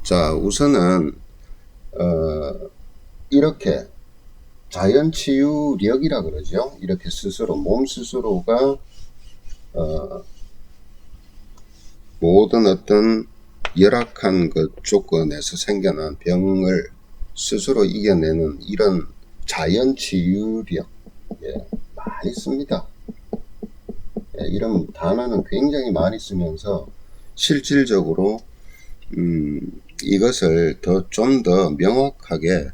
자, 우선은 이렇게 자연치유력이라 그러죠. 이렇게 스스로 몸 스스로가 모든 어떤 열악한 그 조건에서 생겨난 병을 스스로 이겨내는 이런 자연치유력, 많이 씁니다. 이런 단어는 굉장히 많이 쓰면서 실질적으로 이것을 좀 더 명확하게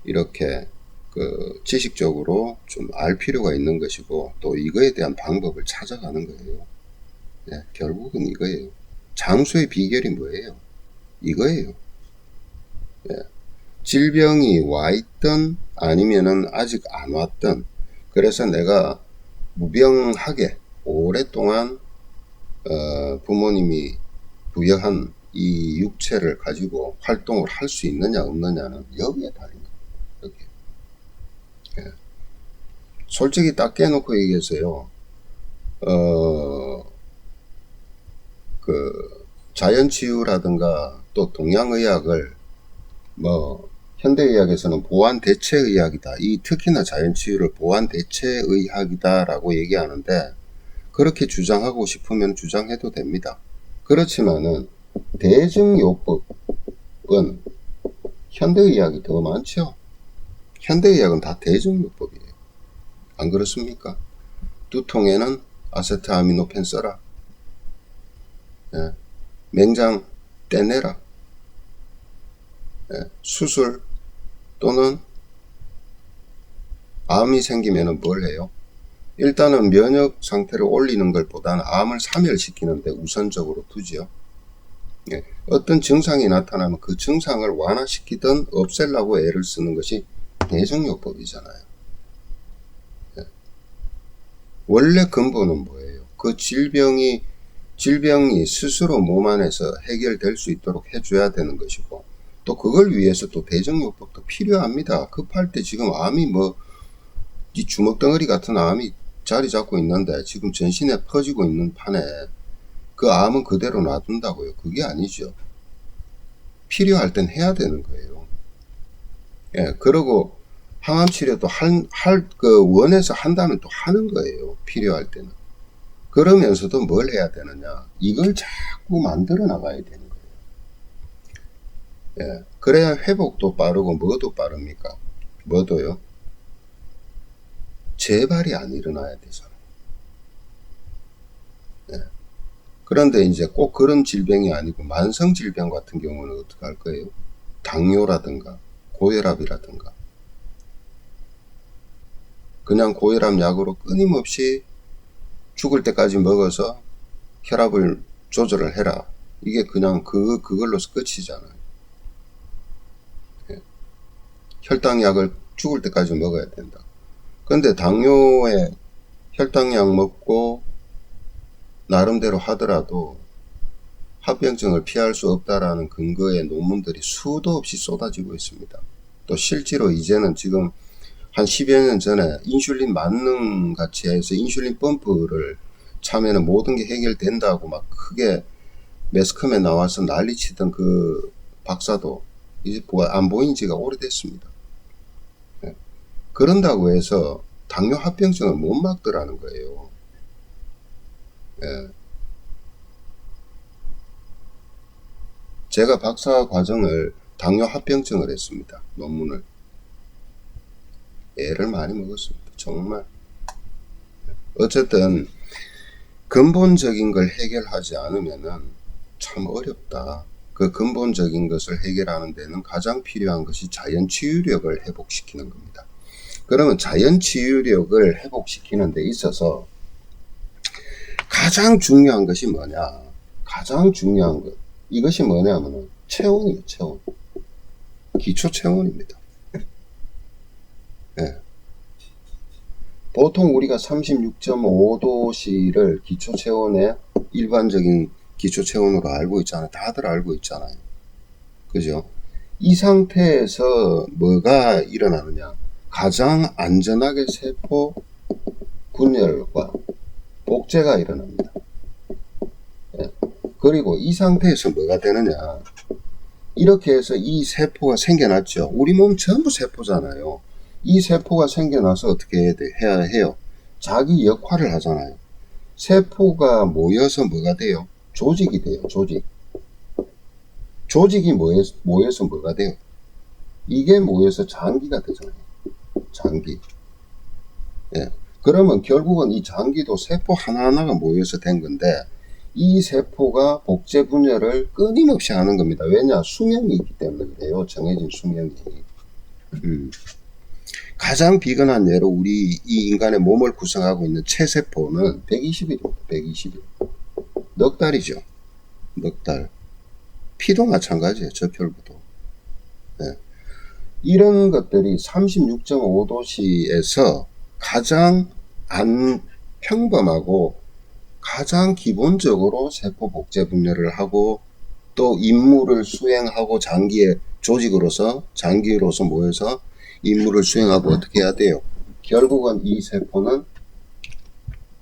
이렇게 그 지식적으로 좀 알 필요가 있는 것이고, 또 이거에 대한 방법을 찾아가는 거예요. 결국은 이거예요. 장수의 비결이 뭐예요? 이거예요. 질병이 와 있든 아니면은 아직 안 왔든, 그래서 내가 무병하게 오랫동안 부모님이 부여한 이 육체를 가지고 활동을 할 수 있느냐 없느냐는 여기에 달린 거예요. 여기. 솔직히 딱 깨놓고 얘기해서요. 그 자연치유라든가 또 동양의학을 현대의학에서는 보완대체의학이다. 이 특히나 자연치유를 보완대체의학이다라고 얘기하는데, 그렇게 주장하고 싶으면 주장해도 됩니다. 그렇지만은 대증요법은 현대의학이 더 많죠. 현대의학은 다 대증요법이에요. 안 그렇습니까? 두통에는 아세트아미노펜 써라. 맹장 떼내라. 수술 또는 암이 생기면 뭘 해요? 일단은 면역 상태를 올리는 것보다는 암을 사멸시키는데 우선적으로 두지요. 어떤 증상이 나타나면 그 증상을 완화시키든 없애려고 애를 쓰는 것이 대증요법이잖아요. 원래 근본은 뭐예요? 그 질병이 스스로 몸 안에서 해결될 수 있도록 해줘야 되는 것이고, 또 그걸 위해서 또 대증요법도 필요합니다. 급할 때 지금 암이 이 주먹덩어리 같은 암이 자리 잡고 있는데 지금 전신에 퍼지고 있는 판에 그 암은 그대로 놔둔다고요? 그게 아니죠. 필요할 땐 해야 되는 거예요. 그리고 항암 치료도 원해서 한다면 또 하는 거예요. 필요할 때는. 그러면서도 뭘 해야 되느냐? 이걸 자꾸 만들어 나가야 되는 거예요. 그래야 회복도 빠르고 뭐도 빠릅니까? 뭐도요? 재발이 안 일어나야 되잖아요. 그런데 이제 꼭 그런 질병이 아니고 만성 질병 같은 경우는 어떻게 할 거예요? 당뇨라든가 고혈압이라든가, 그냥 고혈압 약으로 끊임없이 죽을 때까지 먹어서 혈압을 조절을 해라. 이게 그냥 그걸로서 끝이잖아요. 혈당약을 죽을 때까지 먹어야 된다. 근데 당뇨에 혈당약 먹고 나름대로 하더라도 합병증을 피할 수 없다라는 근거의 논문들이 수도 없이 쏟아지고 있습니다. 또 실제로 이제는 지금 한 10여 년 전에 인슐린 만능 같이 해서 인슐린 펌프를 차면은 모든 게 해결된다고 막 크게 매스컴에 나와서 난리치던 그 박사도 이제 안 보인 지가 오래됐습니다. 그런다고 해서 당뇨 합병증을 못 막더라는 거예요. 제가 박사 과정을 당뇨 합병증을 했습니다. 논문을. 애를 많이 먹었습니다. 정말. 어쨌든 근본적인 걸 해결하지 않으면은 참 어렵다. 그 근본적인 것을 해결하는 데는 가장 필요한 것이 자연치유력을 회복시키는 겁니다. 그러면 자연치유력을 회복시키는 데 있어서 가장 중요한 것이 뭐냐? 가장 중요한 것. 이것이 뭐냐면은 체온이에요, 체온. 기초 체온입니다. 보통 우리가 36.5도씨를 기초 체온의 일반적인 기초 체온으로 알고 있잖아요. 다들 알고 있잖아요. 그죠? 이 상태에서 뭐가 일어나느냐? 가장 안전하게 세포 분열과 복제가 일어납니다. 그리고 이 상태에서 뭐가 되느냐? 이렇게 해서 이 세포가 생겨났죠. 우리 몸 전부 세포잖아요. 이 세포가 생겨나서 어떻게 해야 해요? 자기 역할을 하잖아요. 세포가 모여서 뭐가 돼요? 조직이 돼요. 조직. 조직이 모여서 뭐가 돼요? 이게 모여서 장기가 되잖아요. 장기. 예. 그러면 결국은 이 장기도 세포 하나하나가 모여서 된 건데, 이 세포가 복제 분열을 끊임없이 하는 겁니다. 왜냐? 수명이 있기 때문에 그래요. 정해진 수명이. 가장 비근한 예로 우리 이 인간의 몸을 구성하고 있는 체세포는 120일입니다. 120일. 넉 달이죠. 넉 달. 피도 마찬가지예요. 저혈구도. 네. 이런 것들이 36.5도씨에서 가장 안 평범하고 가장 기본적으로 세포 복제 분열을 하고 또 임무를 수행하고 장기로서 모여서 임무를 수행하고 어떻게 해야 돼요? 결국은 이 세포는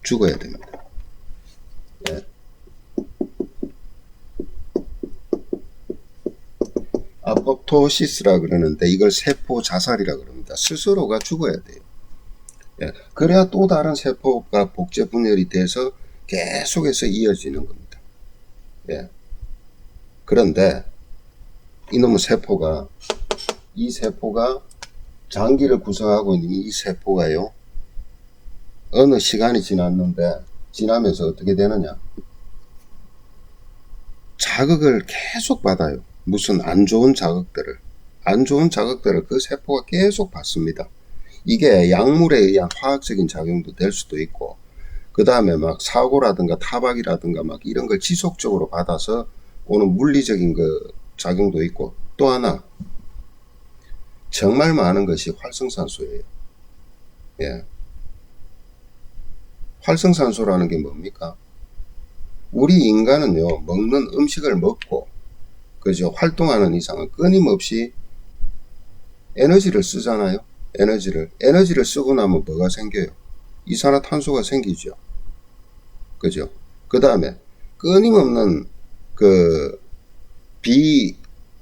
죽어야 됩니다. 네. 아포토시스라 그러는데 이걸 세포 자살이라 그럽니다. 스스로가 죽어야 돼요. 예. 그래야 또 다른 세포가 복제 분열이 돼서 계속해서 이어지는 겁니다. 예. 그런데 이놈의 세포가, 이 세포가 장기를 구성하고 있는 이 세포가요, 어느 시간이 지나면서 어떻게 되느냐? 자극을 계속 받아요. 무슨 안 좋은 자극들을 그 세포가 계속 받습니다. 이게 약물에 의한 화학적인 작용도 될 수도 있고, 그 다음에 막 사고라든가 타박이라든가 막 이런 걸 지속적으로 받아서 오는 물리적인 그 작용도 있고, 또 하나 정말 많은 것이 활성산소예요. 예. 활성산소라는 게 뭡니까? 우리 인간은요, 먹는 음식을 먹고, 그죠? 활동하는 이상은 끊임없이 에너지를 쓰잖아요. 에너지를 쓰고 나면 뭐가 생겨요? 이산화탄소가 생기죠. 그죠? 그 다음에 끊임없는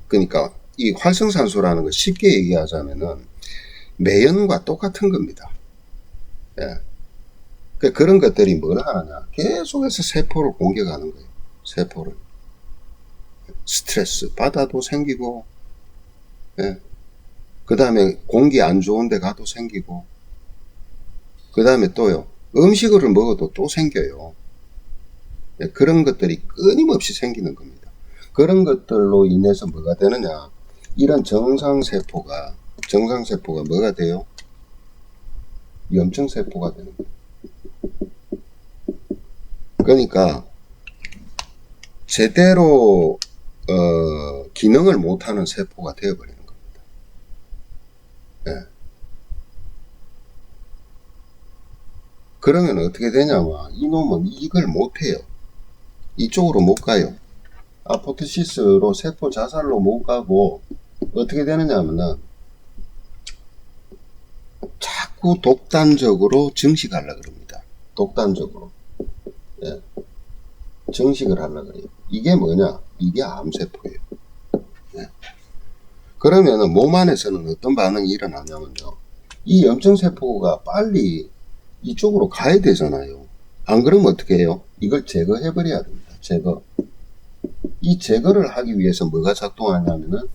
그러니까 이 활성산소라는 거 쉽게 얘기하자면은 매연과 똑같은 겁니다. 예. 그런 것들이 뭘 하느냐? 계속해서 세포를 공격하는 거예요. 세포를. 스트레스 받아도 생기고, 예. 그 다음에 공기 안 좋은 데 가도 생기고, 그 다음에 또요, 음식을 먹어도 또 생겨요. 예. 그런 것들이 끊임없이 생기는 겁니다. 그런 것들로 인해서 뭐가 되느냐? 이런 정상세포가 뭐가 돼요? 염증세포가 되는 거예요. 그러니까 제대로 기능을 못하는 세포가 되어버리는 겁니다. 예. 그러면 어떻게 되냐면 이놈은 이걸 못해요. 이쪽으로 못 가요. 아포토시스로 세포 자살로 못 가고 어떻게 되느냐 하면은 자꾸 독단적으로 증식하려고 그럽니다. 독단적으로. 예. 증식을 하려고 그래요. 이게 뭐냐? 이게 암세포예요. 예. 그러면은 몸 안에서는 어떤 반응이 일어나냐면요. 이 염증세포가 빨리 이쪽으로 가야 되잖아요. 안 그러면 어떻게 해요? 이걸 제거해버려야 됩니다. 제거. 이 제거를 하기 위해서 뭐가 작동하냐면은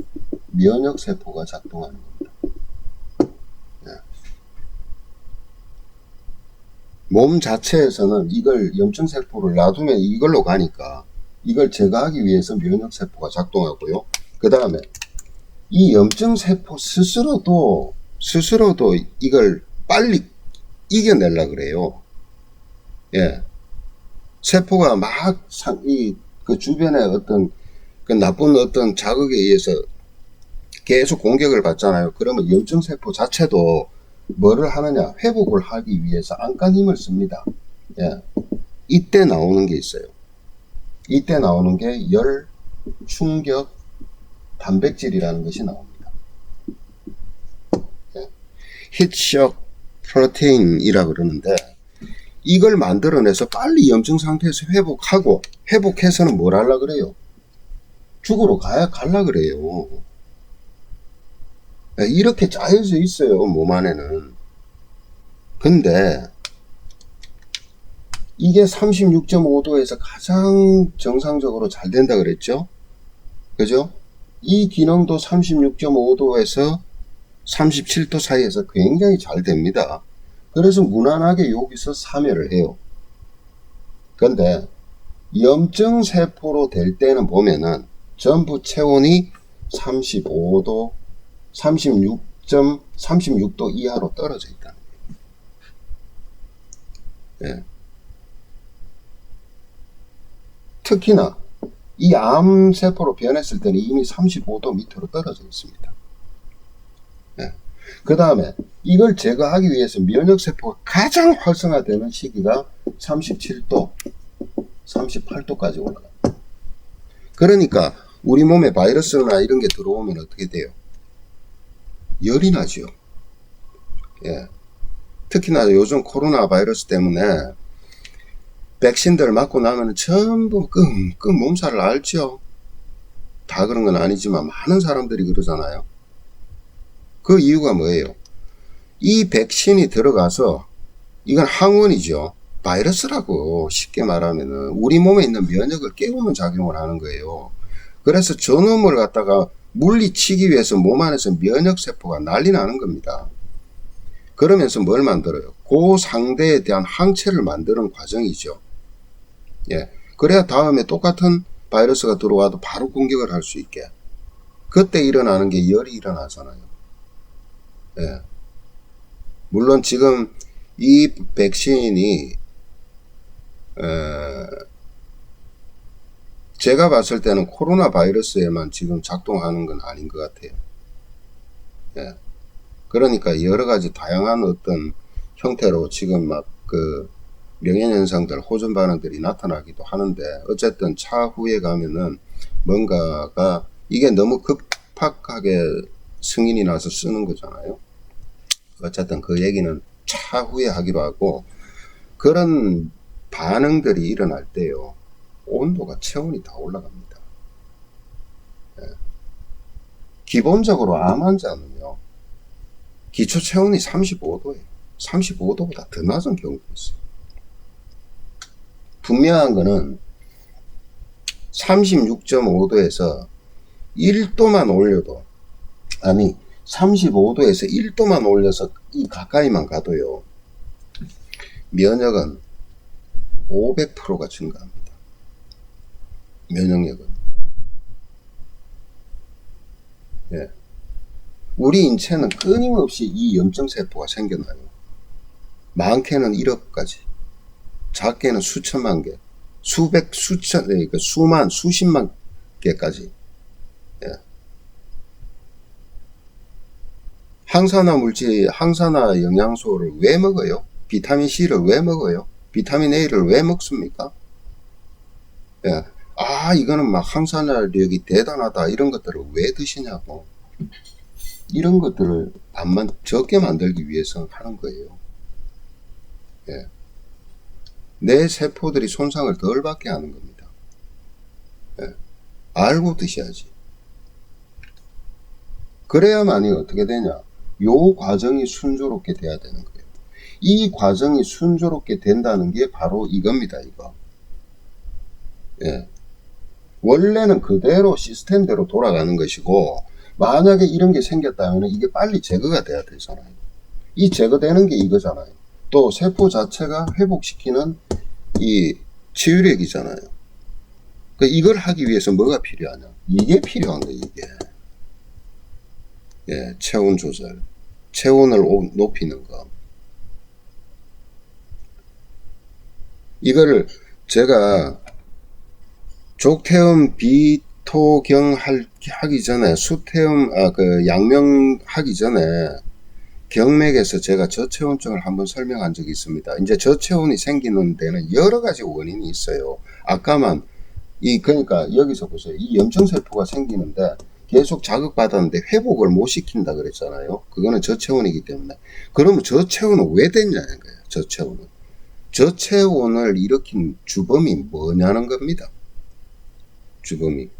면역세포가 작동하는 겁니다. 예. 몸 자체에서는 이걸 염증세포를 놔두면 이걸로 가니까 이걸 제거하기 위해서 면역세포가 작동하고요. 그 다음에 이 염증세포 스스로도 이걸 빨리 이겨내려고 그래요. 예. 세포가 막 그 주변에 어떤 그 나쁜 어떤 자극에 의해서 계속 공격을 받잖아요. 그러면 염증세포 자체도 뭐를 하느냐? 회복을 하기 위해서 안간 힘을 씁니다. 예. 이때 나오는 게 있어요. 이때 나오는 게 열, 충격, 단백질이라는 것이 나옵니다. 예. 히트쇼크 프로테인이라 그러는데 이걸 만들어내서 빨리 염증 상태에서 회복해서는 뭘 하려고 그래요? 죽으러 갈라 그래요. 이렇게 짜여져 있어요, 몸 안에는. 근데 이게 36.5도에서 가장 정상적으로 잘 된다 그랬죠? 그죠? 이 기능도 36.5도에서 37도 사이에서 굉장히 잘 됩니다. 그래서 무난하게 여기서 사멸을 해요. 근데 염증 세포로 될 때는 보면은 전부 체온이 35도, 36도 이하로 떨어져 있다. 예. 특히나 이 암세포로 변했을 때는 이미 35도 밑으로 떨어져 있습니다. 예. 그 다음에 이걸 제거하기 위해서 면역세포가 가장 활성화되는 시기가 37도, 38도까지 올라갑니다. 그러니까 우리 몸에 바이러스나 이런 게 들어오면 어떻게 돼요? 열이 나죠. 예. 특히나 요즘 코로나 바이러스 때문에 백신들 맞고 나면 전부 끙끙 몸살을 앓죠. 다 그런 건 아니지만 많은 사람들이 그러잖아요. 그 이유가 뭐예요? 이 백신이 들어가서 이건 항원이죠. 바이러스라고 쉽게 말하면은 우리 몸에 있는 면역을 깨우는 작용을 하는 거예요. 그래서 저놈을 갖다가 물리치기 위해서 몸 안에서 면역세포가 난리 나는 겁니다. 그러면서 뭘 만들어요? 그 상대에 대한 항체를 만드는 과정이죠. 예. 그래야 다음에 똑같은 바이러스가 들어와도 바로 공격을 할 수 있게. 그때 일어나는 게 열이 일어나잖아요. 예. 물론 지금 이 백신이 제가 봤을 때는 코로나 바이러스에만 지금 작동하는 건 아닌 것 같아요. 예. 그러니까 여러 가지 다양한 어떤 형태로 지금 막 그 명예현상들, 호전 반응들이 나타나기도 하는데, 어쨌든 차후에 가면은 뭔가가 이게 너무 급박하게 승인이 나서 쓰는 거잖아요. 어쨌든 그 얘기는 차후에 하기로 하고, 그런 반응들이 일어날 때요, 온도가 체온이 다 올라갑니다. 예. 기본적으로 암 환자는요, 기초 체온이 35도예요. 35도보다 더 낮은 경우도 있어요. 분명한 거는 36.5도에서 1도만 올려도, 아니 35도에서 1도만 올려서 이 가까이만 가도요, 면역은 500%가 증가합니다. 면역력은. 예. 우리 인체는 끊임없이 이 염증세포가 생겨나요. 많게는 1억까지, 작게는 수천만 개, 그러니까 수십만 개까지. 예. 항산화 물질, 항산화 영양소를 왜 먹어요? 비타민 C를 왜 먹어요? 비타민 A를 왜 먹습니까? 예. 이거는 막 항산화력이 대단하다, 이런 것들을 왜 드시냐고. 이런 것들을 적게 만들기 위해서 하는 거예요. 예. 내 세포들이 손상을 덜 받게 하는 겁니다. 예. 알고 드셔야지. 그래야만이 어떻게 되냐? 요 과정이 순조롭게 돼야 되는 거예요. 이 과정이 순조롭게 된다는 게 바로 이겁니다, 이거. 예. 원래는 그대로 시스템대로 돌아가는 것이고, 만약에 이런 게 생겼다면 이게 빨리 제거가 돼야 되잖아요. 이 제거되는 게 이거잖아요. 또 세포 자체가 회복시키는 이 치유력이잖아요. 이걸 하기 위해서 뭐가 필요하냐? 이게 필요한 거예요, 이게. 예, 체온 조절. 체온을 높이는 거. 이거를 제가 족태음 비토경 하기 전에, 수태음, 양명 하기 전에 경맥에서 제가 저체온증을 한번 설명한 적이 있습니다. 이제 저체온이 생기는 데는 여러 가지 원인이 있어요. 아까만, 그러니까 여기서 보세요. 이 염증세포가 생기는데 계속 자극받았는데 회복을 못 시킨다 그랬잖아요. 그거는 저체온이기 때문에. 그러면 저체온은 왜 됐냐는 거예요, 저체온은. 저체온을 일으킨 주범이 뭐냐는 겁니다. 주범이.